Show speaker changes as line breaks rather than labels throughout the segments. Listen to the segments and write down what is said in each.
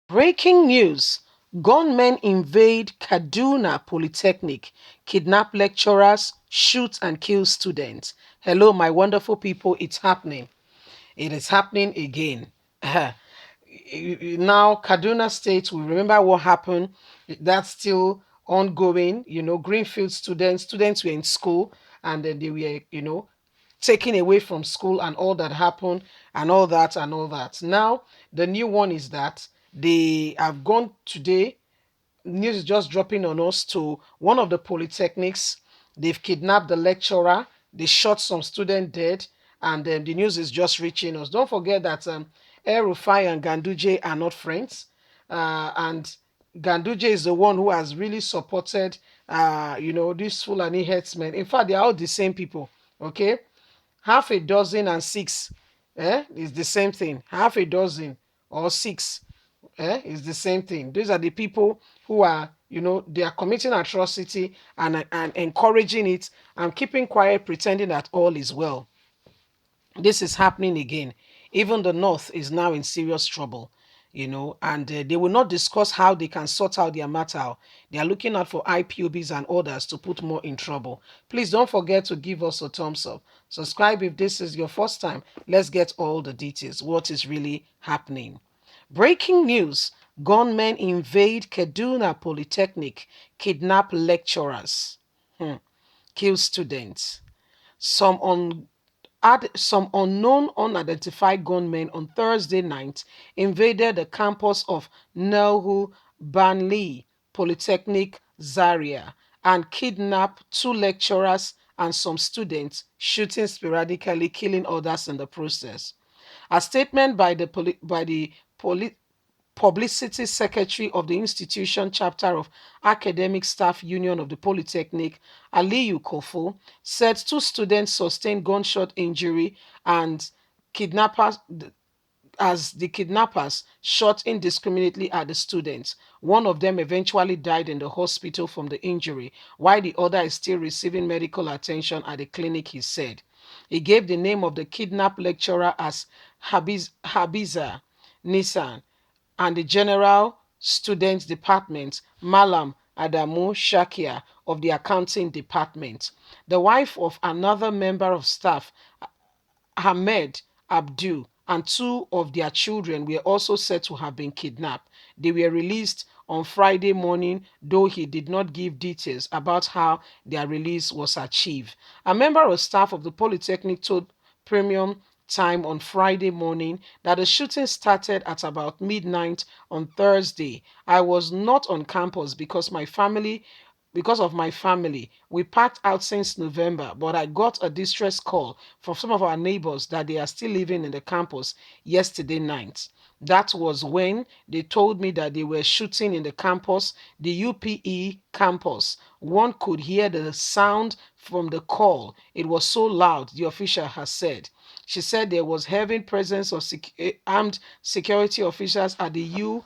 Breaking news. Gunmen invade Kaduna Polytechnic, kidnap lecturers, shoot and kill students. Hello, my wonderful people. It's happening. It is happening again. Now, Kaduna State, we remember what happened. That's still ongoing. Greenfield students were in school and then they were, taken away from school and all that happened and all that and all that. Now, the new one is that they have gone today. News is just dropping on us to one of the polytechnics. They've kidnapped the lecturer. They shot some student dead, and the news is just reaching us. Don't forget that El Rufai and Ganduje are not friends, and Ganduje is the one who has really supported, these Fulani headsmen. In fact, they are all the same people. Okay, half a dozen and six, is the same thing. Half a dozen or six, is the same thing. These are the people who are, they are committing atrocity and encouraging it and keeping quiet, pretending that all is well. This is happening again. Even the North is now in serious trouble, and they will not discuss how they can sort out their matter. They are looking out for IPOBs and others to put more in trouble. Please don't forget to give us a thumbs up. Subscribe if this is your first time. Let's get all the details. What is really happening? Breaking news. Gunmen invade Kaduna Polytechnic, kidnap lecturers, kill students. Some on some unknown unidentified gunmen on Thursday night invaded the campus of Nelhu Banli Polytechnic Zaria and kidnapped two lecturers and some students, shooting sporadically, killing others in the process. A statement by the Publicity Secretary of the institution chapter of Academic Staff Union of the Polytechnic, Aliyu Kofo, said two students sustained gunshot injury and kidnappers as the kidnappers shot indiscriminately at the students. One of them eventually died in the hospital from the injury, while the other is still receiving medical attention at the clinic, he said. He gave the name of the kidnapped lecturer as Habiza Nissan and the General Students Department, Malam Adamu Shakia of the Accounting Department. The wife of another member of staff, Ahmed Abdul, and two of their children were also said to have been kidnapped. They were released on Friday morning, though he did not give details about how their release was achieved. A member of staff of the Polytechnic told Premium Time on Friday morning that the shooting started at about midnight on Thursday. I was not on campus because of my family. We packed out since November, but I got a distress call from some of our neighbors that they are still living in the campus yesterday night. That was when they told me that they were shooting in the campus, the UPE campus. One could hear the sound from the call. It was so loud, the official has said. She said there was heavy presence of armed security officials at the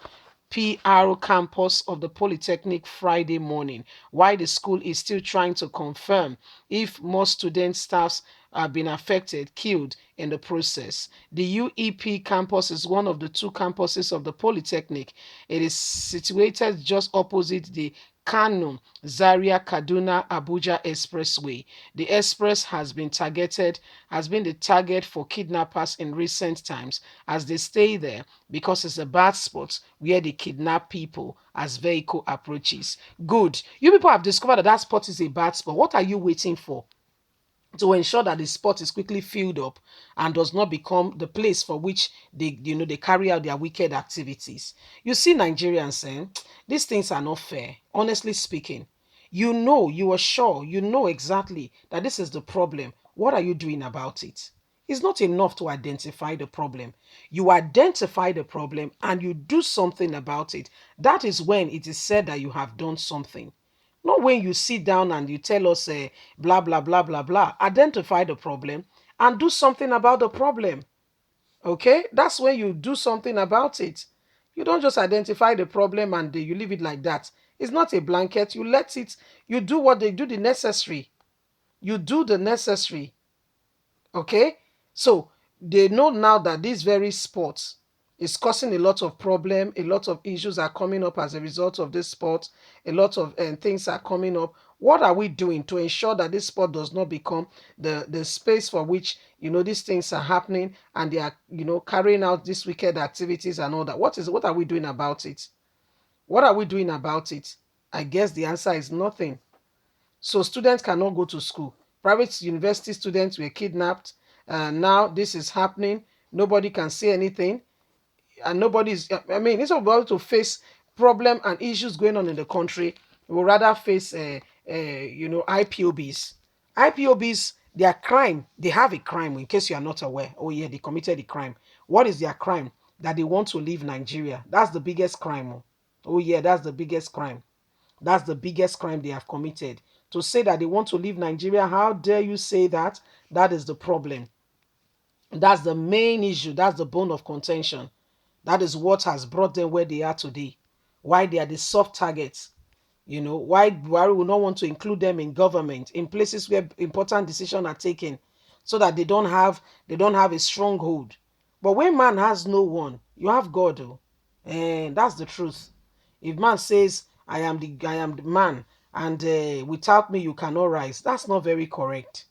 PR campus of the Polytechnic Friday morning, while the school is still trying to confirm if more student staffs have been affected, killed in the process. The UEP campus is one of the two campuses of the Polytechnic. It is situated just opposite the Kano, Zaria, Kaduna, Abuja Expressway. The express has been the target for kidnappers in recent times as they stay there because it's a bad spot where they kidnap people as vehicle approaches. Good. You people have discovered that that spot is a bad spot. What are you waiting for? To ensure that the spot is quickly filled up and does not become the place for which they carry out their wicked activities. You see, Nigerians saying these things are not fair. Honestly speaking, you are sure, you know exactly that this is the problem. What are you doing about it? It's not enough to identify the problem. You identify the problem and you do something about it. That is when it is said that you have done something. Not when you sit down and you tell us blah, blah, blah, blah, blah. Identify the problem and do something about the problem. Okay? That's when you do something about it. You don't just identify the problem and you leave it like that. It's not a blanket. You let it, you do what they do, the necessary. You do the necessary. Okay? So they know now that this very sport It's causing a lot of problem. A lot of issues are coming up as a result of this sport. A lot of things are coming up. What are we doing to ensure that this sport does not become the space for which these things are happening, and they are carrying out these wicked activities and all that? What are we doing about it? What are we doing about it? I guess the answer is nothing. So students cannot go to school. Private university students were kidnapped. Now this is happening. Nobody can say anything, and nobody's. I mean, instead of able to face problem and issues going on in the country, we will rather face, IPOBs. IPOBs, their crime. They have a crime. In case you are not aware, oh yeah, they committed a crime. What is their crime? That they want to leave Nigeria. That's the biggest crime. Oh yeah, that's the biggest crime. That's the biggest crime they have committed. To say that they want to leave Nigeria, how dare you say that? That is the problem. That's the main issue. That's the bone of contention. That is what has brought them where they are today. Why they are the soft targets. Why Buhari will not want to include them in government, in places where important decisions are taken, so that they don't have a stronghold. But when man has no one, you have God, oh. And that's the truth. If man says, I am the man, and without me you cannot rise, that's not very correct,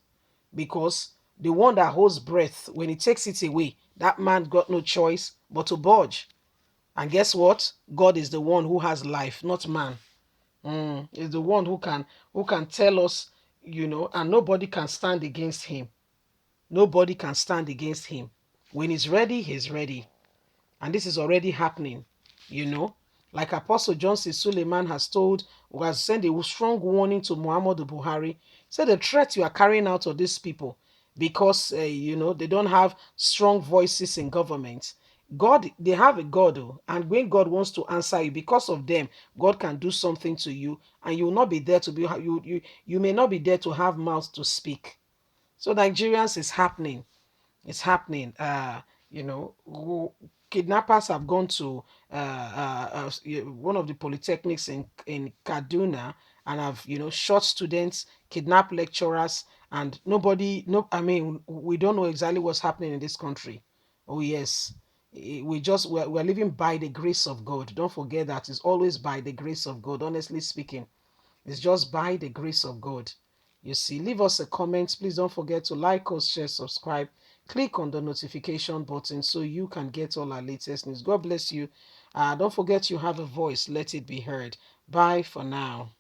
because the one that holds breath, when he takes it away, that man got no choice but to budge. And guess what? God is the one who has life, not man. Is the one who can tell us, and nobody can stand against him. Nobody can stand against him. When he's ready, he's ready. And this is already happening, you know. Like Apostle John C. Suleiman has sent a strong warning to Muhammadu Buhari. Say the threat you are carrying out of these people, because they don't have strong voices in government. God, they have a God, oh, and when God wants to answer you, because of them, God can do something to you, and you will not be there to be you may not be there to have mouth to speak. So Nigerians, is happening. It's happening. Kidnappers have gone to one of the polytechnics in Kaduna, and have shot students, kidnapped lecturers, and nobody. No, I mean, we don't know exactly what's happening in this country. Oh yes, we're living by the grace of God. Don't forget that it's always by the grace of God. Honestly speaking, it's just by the grace of God. You see, leave us a comment. Please don't forget to like us, share, subscribe. Click on the notification button so you can get all our latest news. God bless you. Don't forget you have a voice. Let it be heard. Bye for now.